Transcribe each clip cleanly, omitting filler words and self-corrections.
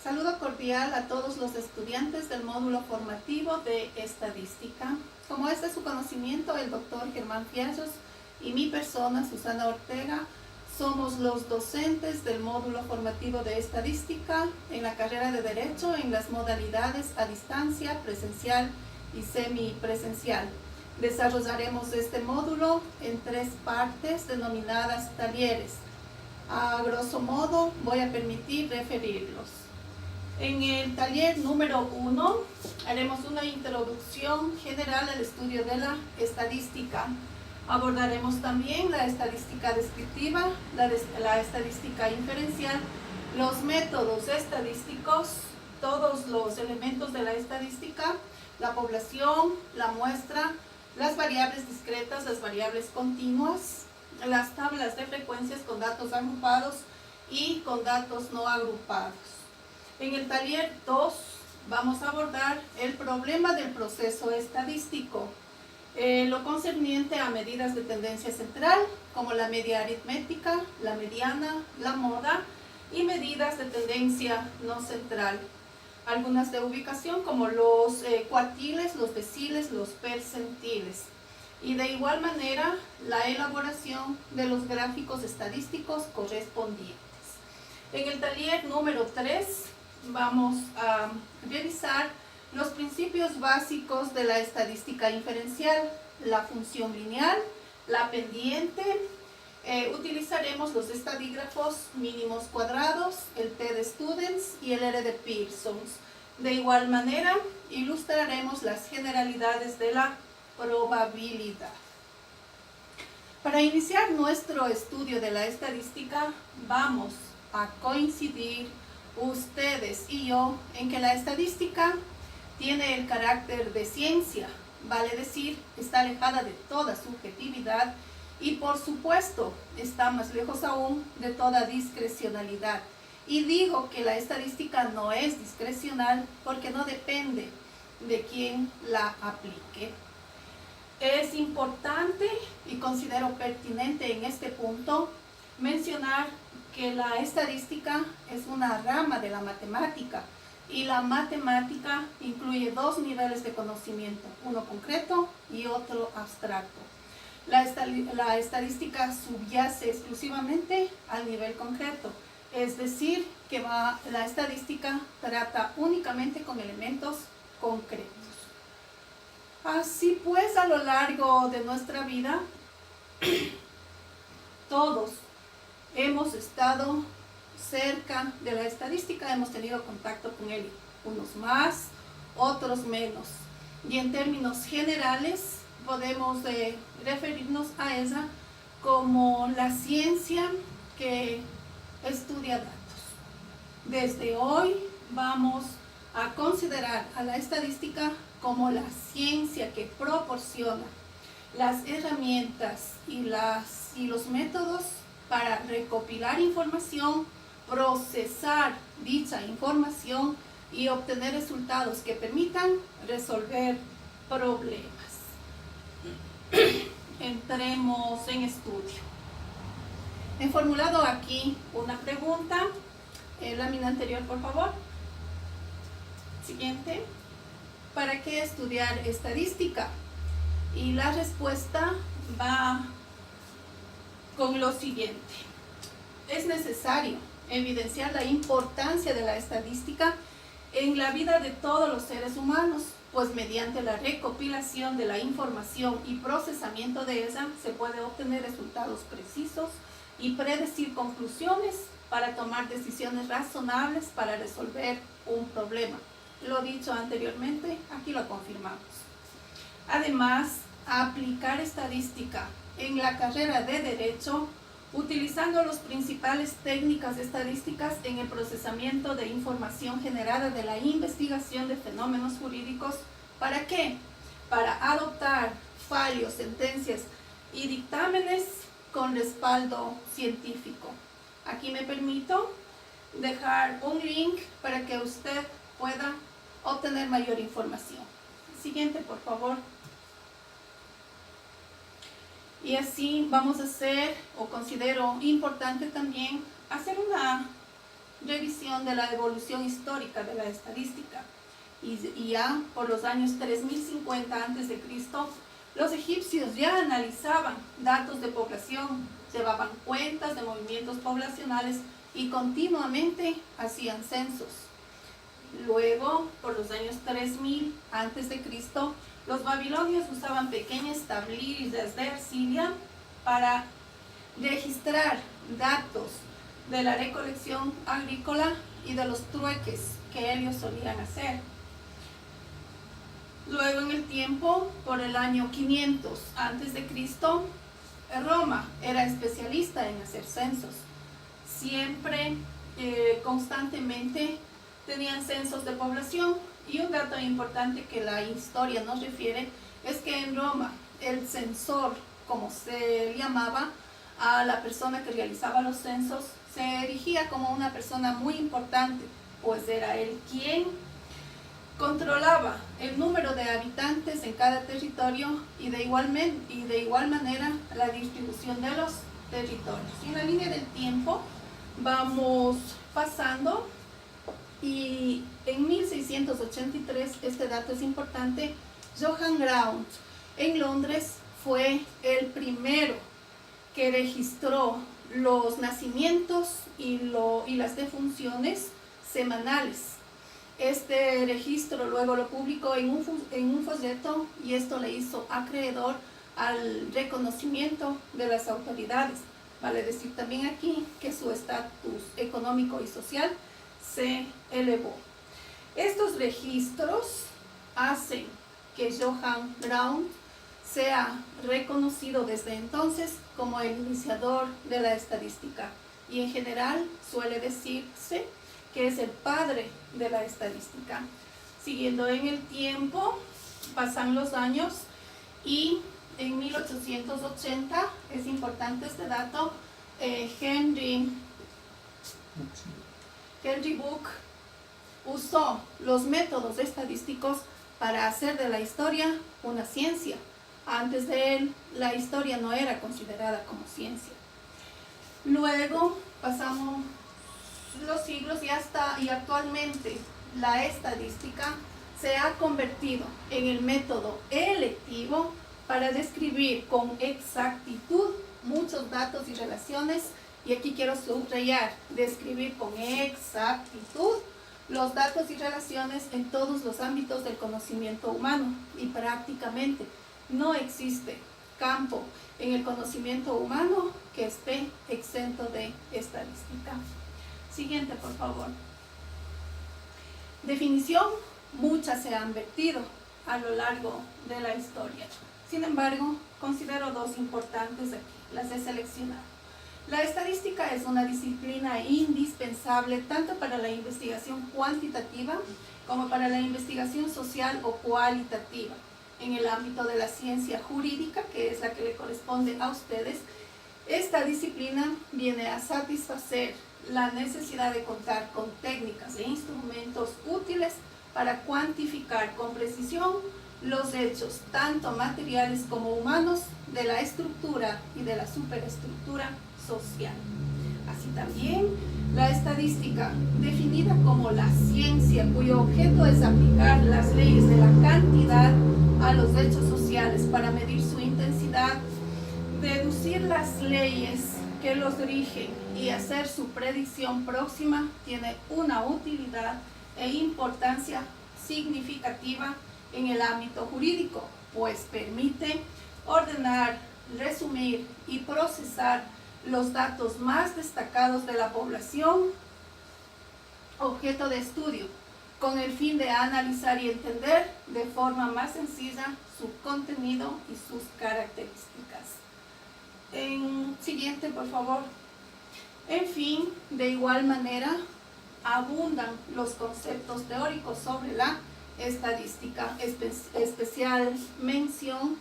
Saludo cordial a todos los estudiantes del módulo formativo de Estadística. Como es de su conocimiento, el doctor Germán Fierros y mi persona, Susana Ortega, somos los docentes del módulo formativo de Estadística en la carrera de Derecho en las modalidades a distancia, presencial y semipresencial. Desarrollaremos este módulo en 3 partes denominadas talleres. A grosso modo voy a permitir referirlos. En el taller número 1 haremos una introducción general al estudio de la estadística. Abordaremos también la estadística descriptiva, la estadística inferencial, los métodos estadísticos, todos los elementos de la estadística, la población, la muestra, las variables discretas, las variables continuas, las tablas de frecuencias con datos agrupados y con datos no agrupados. En el taller 2 vamos a abordar el problema del proceso estadístico, lo concerniente a medidas de tendencia central, como la media aritmética, la mediana, la moda, y medidas de tendencia no central. Algunas de ubicación, como los cuartiles, los deciles, los percentiles. Y de igual manera, la elaboración de los gráficos estadísticos correspondientes. En el taller número 3 vamos a revisar los principios básicos de la estadística inferencial, la función lineal, la pendiente. Utilizaremos los estadígrafos mínimos cuadrados, el T de Students y el R de Pearson. De igual manera, ilustraremos las generalidades de la probabilidad. Para iniciar nuestro estudio de la estadística, vamos a coincidir ustedes y yo en que la estadística tiene el carácter de ciencia, vale decir, está alejada de toda subjetividad y por supuesto está más lejos aún de toda discrecionalidad. Y digo que la estadística no es discrecional porque no depende de quién la aplique. Es importante y considero pertinente en este punto mencionar que la estadística es una rama de la matemática y la matemática incluye 2 niveles de conocimiento, uno concreto y otro abstracto. La estadística subyace exclusivamente al nivel concreto, es decir, que la estadística trata únicamente con elementos concretos. Así pues, a lo largo de nuestra vida, todos hemos estado cerca de la estadística, hemos tenido contacto con él, unos más, otros menos. Y en términos generales, podemos referirnos a ella como la ciencia que estudia datos. Desde hoy vamos a considerar a la estadística como la ciencia que proporciona las herramientas y los métodos para recopilar información, procesar dicha información y obtener resultados que permitan resolver problemas. Entremos en estudio. He formulado aquí una pregunta. Lámina anterior, por favor. Siguiente. ¿Para qué estudiar estadística? Y la respuesta va con lo siguiente. Es necesario evidenciar la importancia de la estadística en la vida de todos los seres humanos, pues mediante la recopilación de la información y procesamiento de ella se puede obtener resultados precisos y predecir conclusiones para tomar decisiones razonables para resolver un problema. Lo dicho anteriormente, aquí lo confirmamos. Además, aplicar estadística en la carrera de Derecho, utilizando las principales técnicas estadísticas en el procesamiento de información generada de la investigación de fenómenos jurídicos. ¿Para qué? Para adoptar fallos, sentencias y dictámenes con respaldo científico. Aquí me permito dejar un link para que usted pueda obtener mayor información. Siguiente, por favor. Y así vamos a hacer, o considero importante también, hacer una revisión de la evolución histórica de la estadística. Y ya por los años 3050 a.C., los egipcios ya analizaban datos de población, llevaban cuentas de movimientos poblacionales y continuamente hacían censos. Luego, por los años 3000 a.C., los babilonios usaban pequeñas tablillas de arcilla para registrar datos de la recolección agrícola y de los trueques que ellos solían hacer. Luego en el tiempo, por el año 500 a.C., Roma era especialista en hacer censos. Siempre, constantemente, tenían censos de población. Y un dato importante que la historia nos refiere es que en Roma el censor, como se llamaba a la persona que realizaba los censos, se erigía como una persona muy importante, pues era él quien controlaba el número de habitantes en cada territorio y de igual manera la distribución de los territorios. Y en la línea del tiempo vamos pasando, y en 1683, este dato es importante, Johann Graunt en Londres fue el primero que registró los nacimientos y las defunciones semanales. Este registro luego lo publicó en un folleto, y esto le hizo acreedor al reconocimiento de las autoridades. Vale decir también aquí que su estatus económico y social se elevó. Estos registros hacen que Johann Graunt sea reconocido desde entonces como el iniciador de la estadística, y en general suele decirse que es el padre de la estadística. Siguiendo en el tiempo, pasan los años, y en 1880, es importante este dato, Henry Book usó los métodos estadísticos para hacer de la historia una ciencia. Antes de él, la historia no era considerada como ciencia. Luego pasamos los siglos y actualmente la estadística se ha convertido en el método electivo para describir con exactitud muchos datos y relaciones. Y aquí quiero subrayar, describir con exactitud los datos y relaciones en todos los ámbitos del conocimiento humano. Y prácticamente no existe campo en el conocimiento humano que esté exento de estadística. Siguiente, por favor. Definición, muchas se han vertido a lo largo de la historia. Sin embargo, considero dos importantes aquí, las he seleccionado. La estadística es una disciplina indispensable tanto para la investigación cuantitativa como para la investigación social o cualitativa. En el ámbito de la ciencia jurídica, que es la que le corresponde a ustedes, esta disciplina viene a satisfacer la necesidad de contar con técnicas e instrumentos útiles para cuantificar con precisión los hechos, tanto materiales como humanos, de la estructura y de la superestructura social. Así también, la estadística, definida como la ciencia cuyo objeto es aplicar las leyes de la cantidad a los hechos sociales para medir su intensidad, deducir las leyes que los rigen y hacer su predicción próxima, tiene una utilidad e importancia significativa en el ámbito jurídico, pues permite ordenar, resumir y procesar los datos más destacados de la población objeto de estudio, con el fin de analizar y entender de forma más sencilla su contenido y sus características. Siguiente, por favor. En fin, de igual manera, abundan los conceptos teóricos sobre la estadística. Especial mención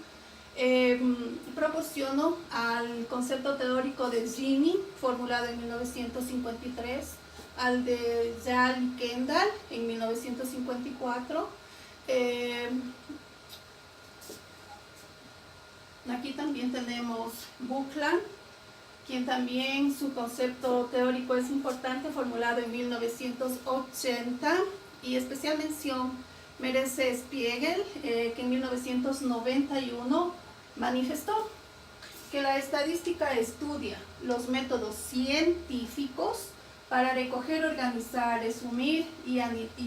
proporciono al concepto teórico de Gini, formulado en 1953, al de Yale y Kendall en 1954. Aquí también tenemos Buckland quien también su concepto teórico es importante, formulado en 1980, y especial mención merece Spiegel, que en 1991 manifestó que la estadística estudia los métodos científicos para recoger, organizar, resumir y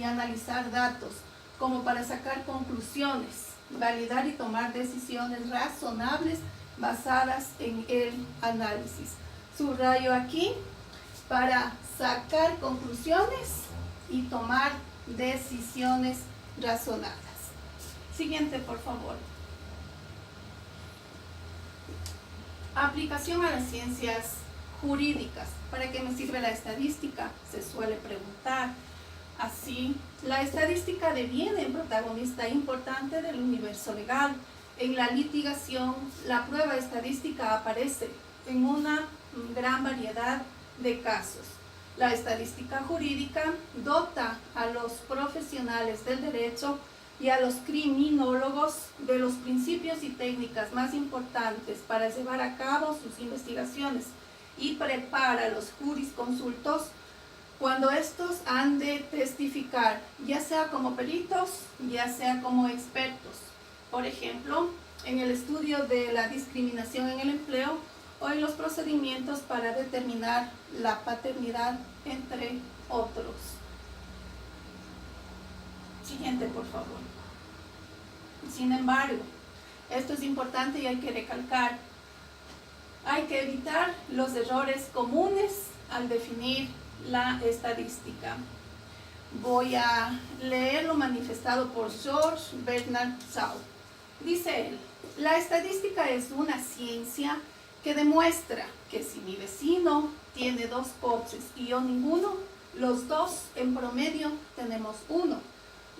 analizar datos, como para sacar conclusiones, validar y tomar decisiones razonables basadas en el análisis. Subrayo aquí, para sacar conclusiones y tomar decisiones razonadas. Siguiente, por favor. Aplicación a las ciencias jurídicas. ¿Para qué me sirve la estadística? Se suele preguntar. Así, la estadística deviene un protagonista importante del universo legal. En la litigación, la prueba estadística aparece en una gran variedad de casos. La estadística jurídica dota a los profesionales del derecho y a los criminólogos de los principios y técnicas más importantes para llevar a cabo sus investigaciones, y prepara a los jurisconsultos cuando estos han de testificar, ya sea como peritos, ya sea como expertos. Por ejemplo, en el estudio de la discriminación en el empleo o en los procedimientos para determinar la paternidad, entre otros. Siguiente, por favor. Sin embargo, esto es importante y hay que recalcar, hay que evitar los errores comunes al definir la estadística. Voy a leer lo manifestado por George Bernard Shaw. Dice él: la estadística es una ciencia que demuestra que si mi vecino tiene 2 coches y yo ninguno, los dos en promedio tenemos 1.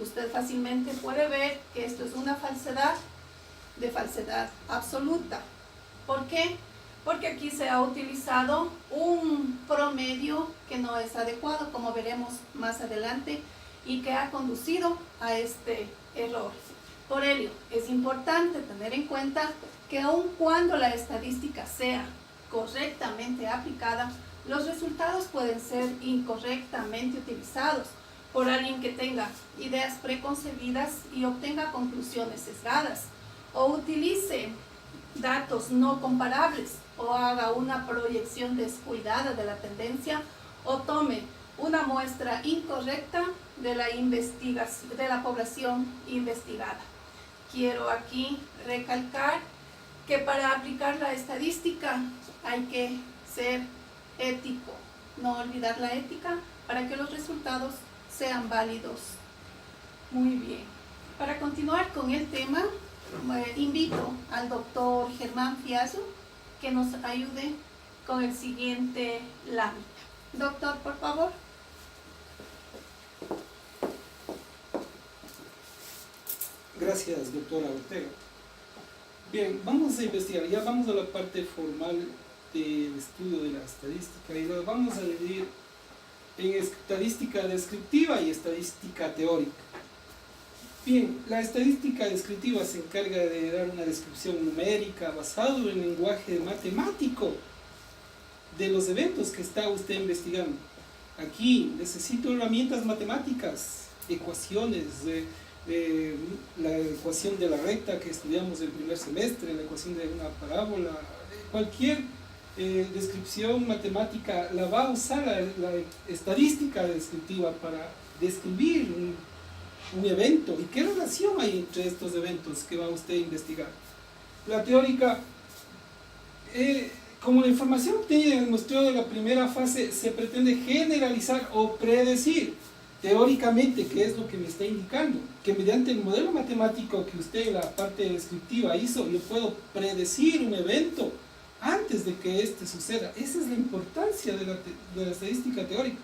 Usted fácilmente puede ver que esto es una falsedad, de falsedad absoluta. ¿Por qué? Porque aquí se ha utilizado un promedio que no es adecuado, como veremos más adelante, y que ha conducido a este error. Por ello, es importante tener en cuenta que aun cuando la estadística sea correctamente aplicada, los resultados pueden ser incorrectamente utilizados por alguien que tenga ideas preconcebidas y obtenga conclusiones sesgadas, o utilice datos no comparables, o haga una proyección descuidada de la tendencia, o tome una muestra incorrecta de la población investigada. Quiero aquí recalcar que para aplicar la estadística hay que ser ético, no olvidar la ética para que los resultados sean válidos. Muy bien. Para continuar con el tema, invito al doctor Germán Fiasio que nos ayude con el siguiente lámina. Doctor, por favor. Gracias, doctora Ortega. Bien, vamos a investigar, ya vamos a la parte formal del estudio de la estadística y lo vamos a dividir en estadística descriptiva y estadística teórica. Bien, la estadística descriptiva se encarga de dar una descripción numérica basado en lenguaje matemático de los eventos que está usted investigando. Aquí necesito herramientas matemáticas, ecuaciones, la ecuación de la recta que estudiamos el primer semestre, la ecuación de una parábola, cualquier descripción matemática la va a usar la estadística descriptiva para describir un evento. ¿Y qué relación hay entre estos eventos que va usted a investigar? La teórica, como la información obtenida en el muestreo de la primera fase se pretende generalizar o predecir teóricamente, ¿qué es lo que me está indicando? Que mediante el modelo matemático que usted en la parte descriptiva hizo, yo puedo predecir un evento antes de que éste suceda. Esa es la importancia de la estadística teórica,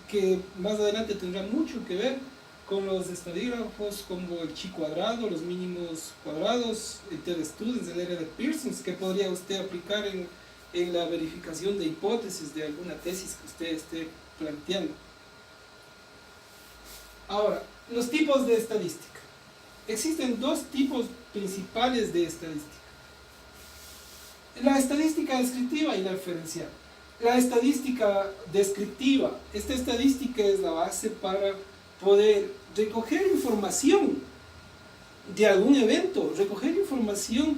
que más adelante tendrá mucho que ver con los estadígrafos como el chi cuadrado, los mínimos cuadrados, el t-students, el R de Pearson, que podría usted aplicar en la verificación de hipótesis de alguna tesis que usted esté planteando. Ahora, los tipos de estadística. Existen 2 tipos principales de estadística. La estadística descriptiva y la inferencial. La estadística descriptiva, esta estadística es la base para poder recoger información de algún evento, recoger información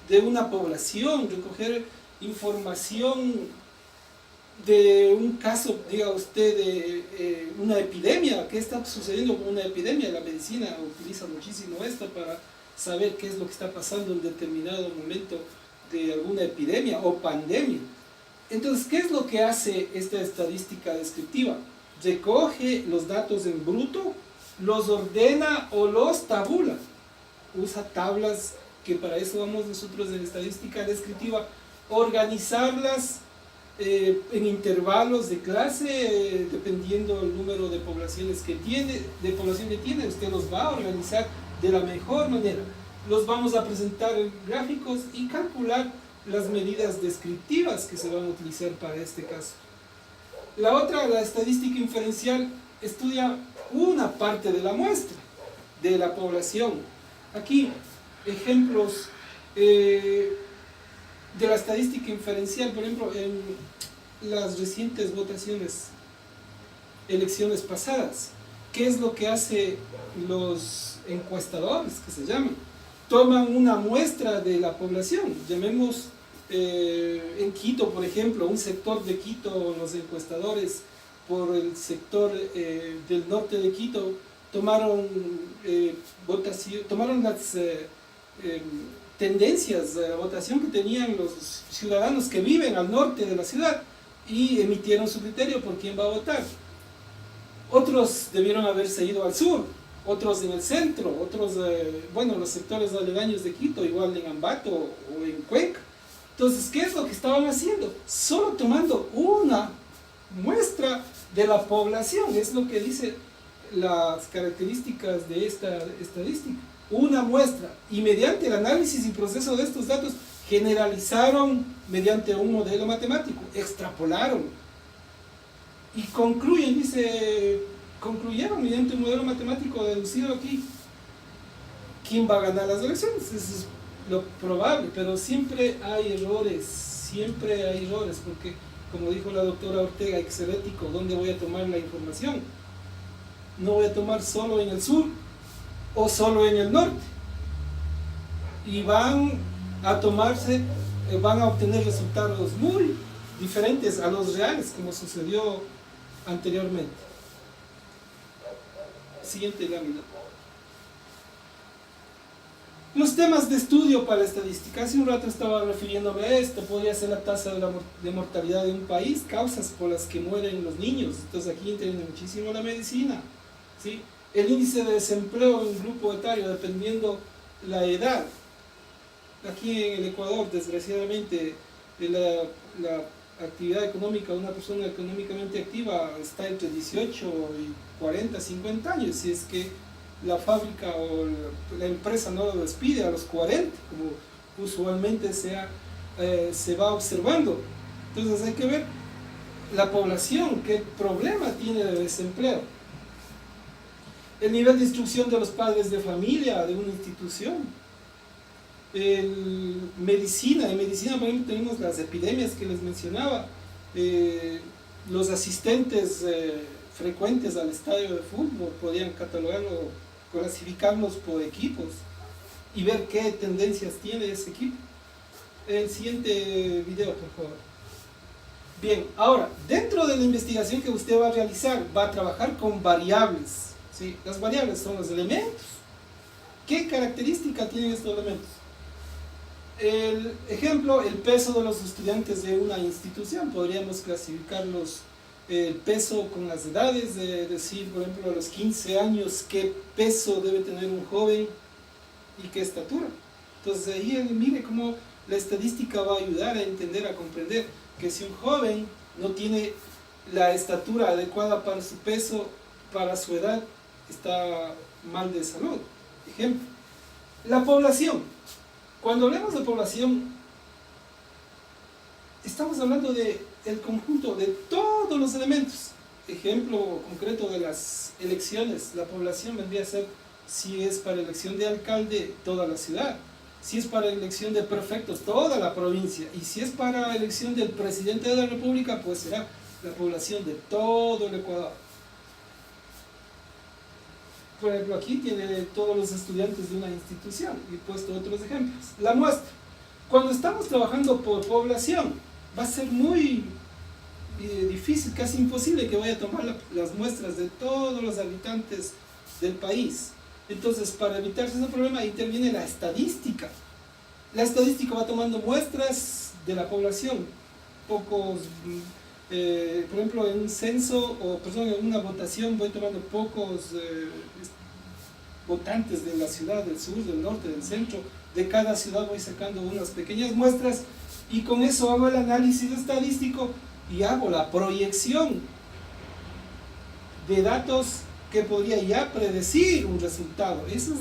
de una población, recoger información de un caso, diga usted, de una epidemia. ¿Qué está sucediendo con una epidemia? La medicina utiliza muchísimo esto para saber qué es lo que está pasando en determinado momento de alguna epidemia o pandemia. Entonces, ¿qué es lo que hace esta estadística descriptiva? Recoge los datos en bruto, los ordena o los tabula. Usa tablas, que para eso vamos nosotros en estadística descriptiva, organizarlas en intervalos de clase, dependiendo del número de poblaciones que tiene, usted los va a organizar de la mejor manera. Los vamos a presentar en gráficos y calcular las medidas descriptivas que se van a utilizar para este caso. La otra, la estadística inferencial, estudia una parte de la muestra de la población. Aquí, ejemplos de la estadística inferencial, por ejemplo, en las recientes votaciones, elecciones pasadas. ¿Qué es lo que hacen los encuestadores, que se llaman? Toman una muestra de la población, llamemos en Quito, por ejemplo, un sector de Quito, los encuestadores por el sector del norte de Quito tomaron las tendencias de la votación que tenían los ciudadanos que viven al norte de la ciudad y emitieron su criterio por quién va a votar. Otros debieron haberse ido al sur, otros en el centro, otros, los sectores aledaños de Quito, igual en Ambato o en Cuenca. Entonces, ¿qué es lo que estaban haciendo? Solo tomando una muestra de la población, es lo que dice las características de esta estadística. Una muestra, y mediante el análisis y proceso de estos datos, generalizaron mediante un modelo matemático, extrapolaron y concluyeron mediante un modelo matemático deducido aquí quién va a ganar las elecciones. Eso es lo probable, pero siempre hay errores, porque como dijo la doctora Ortega, hay que ser ético. ¿Dónde voy a tomar la información? No voy a tomar solo en el sur o solo en el norte, y van a obtener resultados muy diferentes a los reales, como sucedió anteriormente. Siguiente lámina. Los temas de estudio para la estadística. Hace un rato estaba refiriéndome a esto. Podría ser la tasa de mortalidad de un país, causas por las que mueren los niños. Entonces aquí interviene muchísimo la medicina, ¿sí? El índice de desempleo en un grupo etario, dependiendo la edad. Aquí en el Ecuador, desgraciadamente, la actividad económica de una persona económicamente activa está entre 18 y 40, 50 años, si es que la fábrica o la empresa no lo despide a los 40, como usualmente se va observando. Entonces hay que ver la población, qué problema tiene de desempleo. El nivel de instrucción de los padres de familia de una institución. En medicina, por ejemplo, tenemos las epidemias que les mencionaba, los asistentes frecuentes al estadio de fútbol, podían catalogarlo, clasificarlos por equipos y ver qué tendencias tiene ese equipo. El siguiente video, por favor. Bien, ahora, dentro de la investigación que usted va a realizar, va a trabajar con variables, ¿sí? Las variables son los elementos. ¿Qué característica tienen estos elementos? El ejemplo, el peso de los estudiantes de una institución. Podríamos clasificarlos, el peso con las edades, decir, por ejemplo, a los 15 años, qué peso debe tener un joven y qué estatura. Entonces ahí mire cómo la estadística va a ayudar a entender, a comprender que si un joven no tiene la estatura adecuada para su peso, para su edad, está mal de salud. Ejemplo, la población. Cuando hablamos de población, estamos hablando del conjunto de todos los elementos. Ejemplo concreto de las elecciones, la población vendría a ser, si es para elección de alcalde, toda la ciudad. Si es para elección de prefectos, toda la provincia. Y si es para elección del presidente de la República, pues será la población de todo el Ecuador. Por ejemplo, aquí tiene todos los estudiantes de una institución. Y he puesto otros ejemplos. La muestra. Cuando estamos trabajando por población, va a ser muy difícil, casi imposible que vaya a tomar las muestras de todos los habitantes del país. Entonces, para evitarse ese problema, interviene la estadística. La estadística va tomando muestras de la población. Pocos, por ejemplo, en un censo o en una votación voy tomando pocos votantes de la ciudad, del sur, del norte, del centro. De cada ciudad voy sacando unas pequeñas muestras y con eso hago el análisis estadístico y hago la proyección de datos que podría ya predecir un resultado. Ese es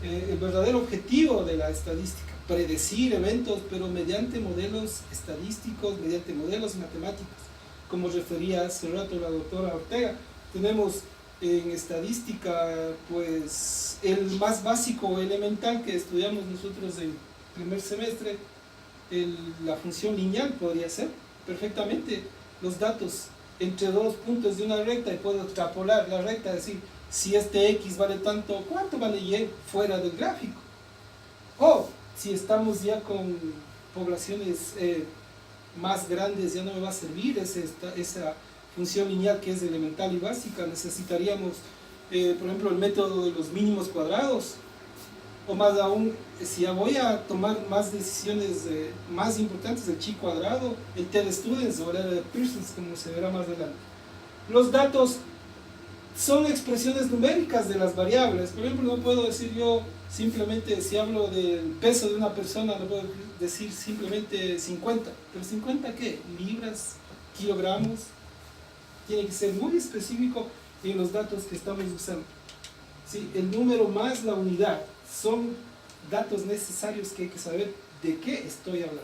el verdadero objetivo de la estadística, predecir eventos, pero mediante modelos estadísticos, mediante modelos matemáticos, como refería hace rato la doctora Ortega. Tenemos en estadística, pues, el más básico, elemental que estudiamos nosotros en primer semestre, la función lineal podría ser perfectamente los datos entre dos puntos de una recta y puedo extrapolar la recta, decir, si este X vale tanto, ¿cuánto vale Y fuera del gráfico? O si estamos ya con poblaciones más grandes, ya no me va a servir esa función lineal que es elemental y básica. Necesitaríamos, por ejemplo, el método de los mínimos cuadrados, o más aún, si ya voy a tomar más decisiones más importantes, el chi cuadrado, el t-students o el R de Pearson, como se verá más adelante. Los datos son expresiones numéricas de las variables. Por ejemplo, no puedo decir yo simplemente, si hablo del peso de una persona, no puedo decir simplemente 50. ¿Pero 50 qué? Libras, kilogramos. Tiene que ser muy específico en los datos que estamos usando. ¿Sí? El número más la unidad son datos necesarios que hay que saber de qué estoy hablando.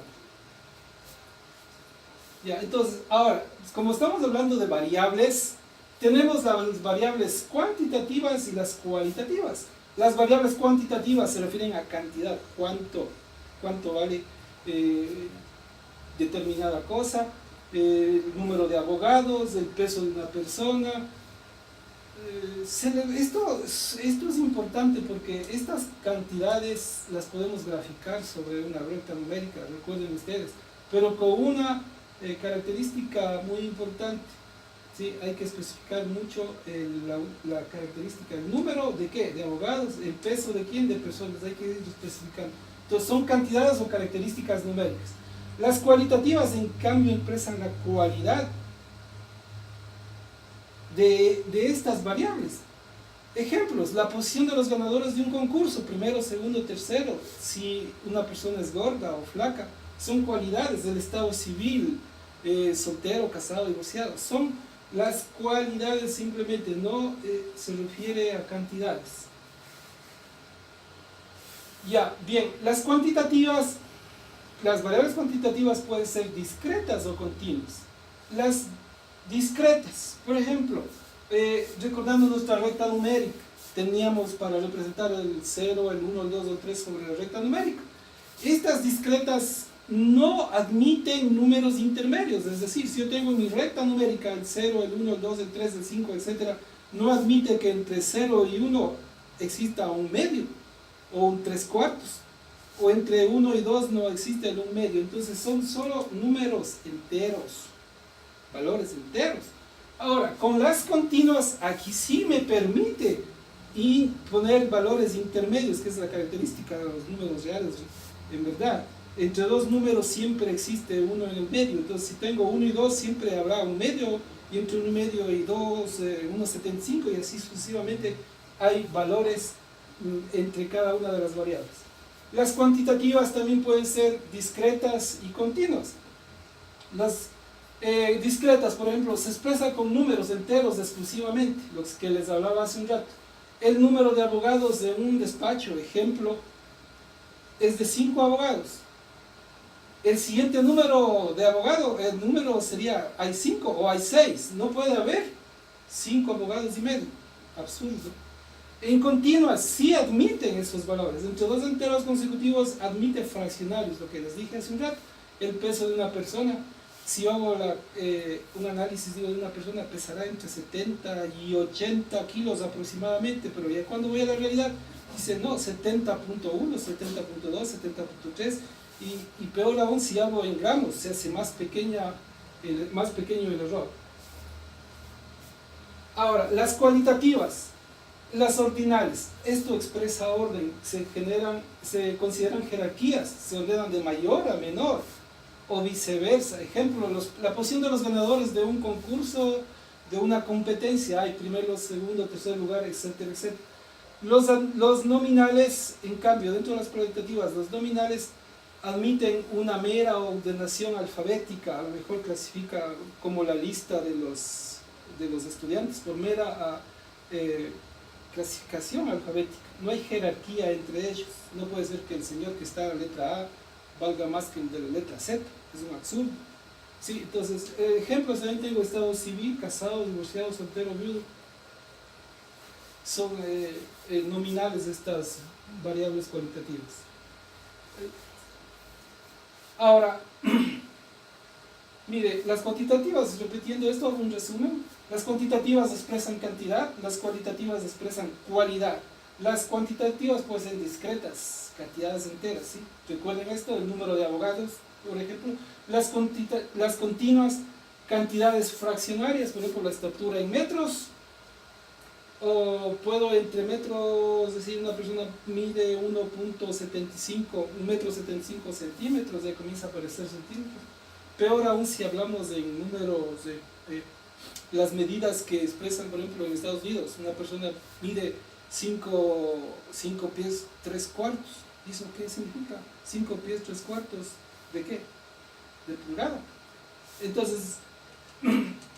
Ya, entonces, ahora, como estamos hablando de variables, tenemos las variables cuantitativas y las cualitativas. Las variables cuantitativas se refieren a cantidad, cuánto vale determinada cosa, el número de abogados, el peso de una persona. Esto es importante porque estas cantidades las podemos graficar sobre una recta numérica, recuerden ustedes, pero con una característica muy importante. ¿Sí? Hay que especificar mucho la característica, el número de qué, de abogados, el peso de quién, de personas, hay que ir especificando. Entonces son cantidades o características numéricas. Las cualitativas, en cambio, expresan la cualidad de estas variables. Ejemplos: la posición de los ganadores de un concurso, primero, segundo, tercero, si una persona es gorda o flaca, son cualidades del estado civil, soltero, casado, divorciado, son las cualidades simplemente, no se refiere a cantidades. Ya, bien, las cuantitativas, las variables cuantitativas pueden ser discretas o continuas. Las discretas, por ejemplo, recordando nuestra recta numérica, teníamos para representar el 0, el 1, el 2, el 3 sobre la recta numérica. Estas discretas no admiten números intermedios, es decir, si yo tengo mi recta numérica el 0, el 1, el 2, el 3, el 5, etc., no admite que entre 0 y 1 exista un medio, o un 3/4, o entre 1 y 2 no existe el 1/2, entonces son solo números enteros, valores enteros. Ahora, con las continuas, aquí sí me permite poner valores intermedios, que es la característica de los números reales, en verdad. Entre dos números siempre existe uno en el medio, entonces si tengo 1 y 2 siempre habrá un medio, y entre 1 y medio y 2, 1,75, y así sucesivamente hay valores entre cada una de las variables. Las cuantitativas también pueden ser discretas y continuas. Las discretas, por ejemplo, se expresa con números enteros exclusivamente, los que les hablaba hace un rato. El número de abogados de un despacho, ejemplo, es de 5 abogados. El siguiente número de abogado, el número sería, hay 5 o hay 6, no puede haber 5 abogados y medio, absurdo. En continuas sí admiten esos valores. Entre dos enteros consecutivos admite fraccionarios, lo que les dije hace un rato. El peso de una persona, si yo hago un análisis de una persona, pesará entre 70 y 80 kilos aproximadamente, pero ya cuando voy a la realidad, dice no, 70.1, 70.2, 70.3, y peor aún si hago en gramos, se hace más pequeño el error. Ahora, las cualitativas. Las ordinales, esto expresa orden, se consideran jerarquías, se ordenan de mayor a menor, o viceversa. Ejemplo, la posición de los ganadores de un concurso, de una competencia, hay primero, segundo, tercer lugar, etcétera, etcétera. Los nominales, en cambio, dentro de las cualitativas, los nominales admiten una mera ordenación alfabética, a lo mejor clasifica como la lista de los estudiantes por mera clasificación alfabética, no hay jerarquía entre ellos, no puede ser que el señor que está en la letra A valga más que el de la letra Z, es un absurdo. Sí, entonces, ejemplos también tengo: estado civil, casado, divorciado, soltero, viudo, son nominales de estas variables cualitativas. Ahora, mire, las cuantitativas, repitiendo esto, un resumen. Las cuantitativas expresan cantidad, las cualitativas expresan cualidad. Las cuantitativas pueden ser discretas, cantidades enteras, ¿sí? Recuerden esto, el número de abogados, por ejemplo. Las continuas, cantidades fraccionarias, por ejemplo, la estatura en metros, o puedo entre metros, es decir, una persona mide 1.75, 1,75 centímetros, ya comienza a aparecer centímetros. Peor aún si hablamos en números de las medidas que expresan, por ejemplo, en Estados Unidos, una persona mide 5 pies 3 cuartos. ¿Y eso qué significa? 5 pies 3 cuartos, ¿de qué? De pulgada. Entonces,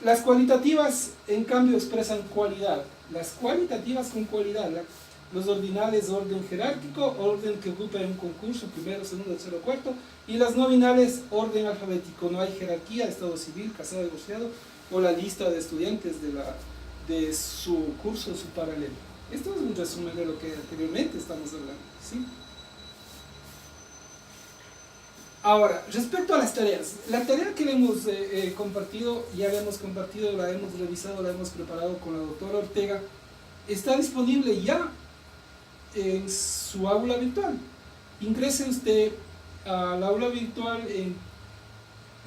las cualitativas, en cambio, expresan cualidad. Las cualitativas con cualidad, los ordinales, orden jerárquico, orden que ocupa en un concurso, primero, segundo, tercero, cuarto, y las nominales, orden alfabético. No hay jerarquía, estado civil, casado, divorciado, o la lista de estudiantes de su curso, su paralelo. Esto es un resumen de lo que anteriormente estamos hablando, ¿sí? Ahora, respecto a las tareas, la tarea que le hemos compartido, ya la hemos compartido, la hemos revisado, la hemos preparado con la doctora Ortega, está disponible ya en su aula virtual. Ingrese usted al aula virtual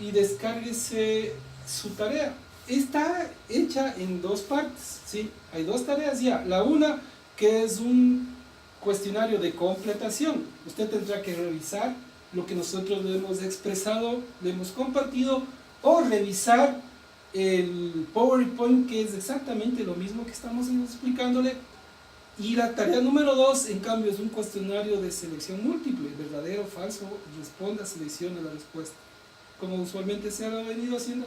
y descárguese su tarea. Está hecha en dos partes, ¿sí? Hay dos tareas ya. La una, que es un cuestionario de completación. Usted tendrá que revisar lo que nosotros le hemos expresado, le hemos compartido, o revisar el PowerPoint, que es exactamente lo mismo que estamos explicándole. Y la tarea número 2, en cambio, es un cuestionario de selección múltiple, verdadero, falso, responda, seleccione la respuesta, como usualmente se ha venido haciendo,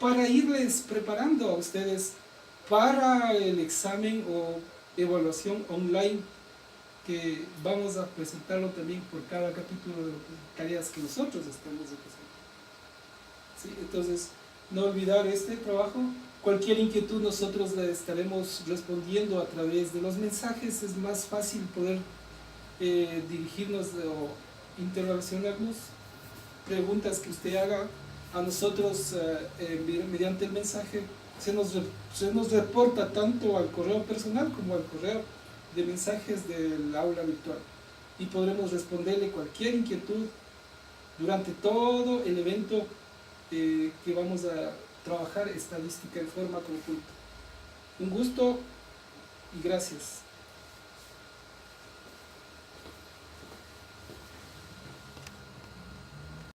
para irles preparando a ustedes para el examen o evaluación online, que vamos a presentarlo también por cada capítulo de las tareas que nosotros estamos realizando. ¿Sí? Entonces, no olvidar este trabajo. Cualquier inquietud nosotros le estaremos respondiendo a través de los mensajes. Es más fácil poder dirigirnos o interrelacionarnos. Preguntas que usted haga a nosotros mediante el mensaje se nos reporta tanto al correo personal como al correo de mensajes del aula virtual, y podremos responderle cualquier inquietud durante todo el evento que vamos a trabajar estadística en forma conjunta. Un gusto y gracias.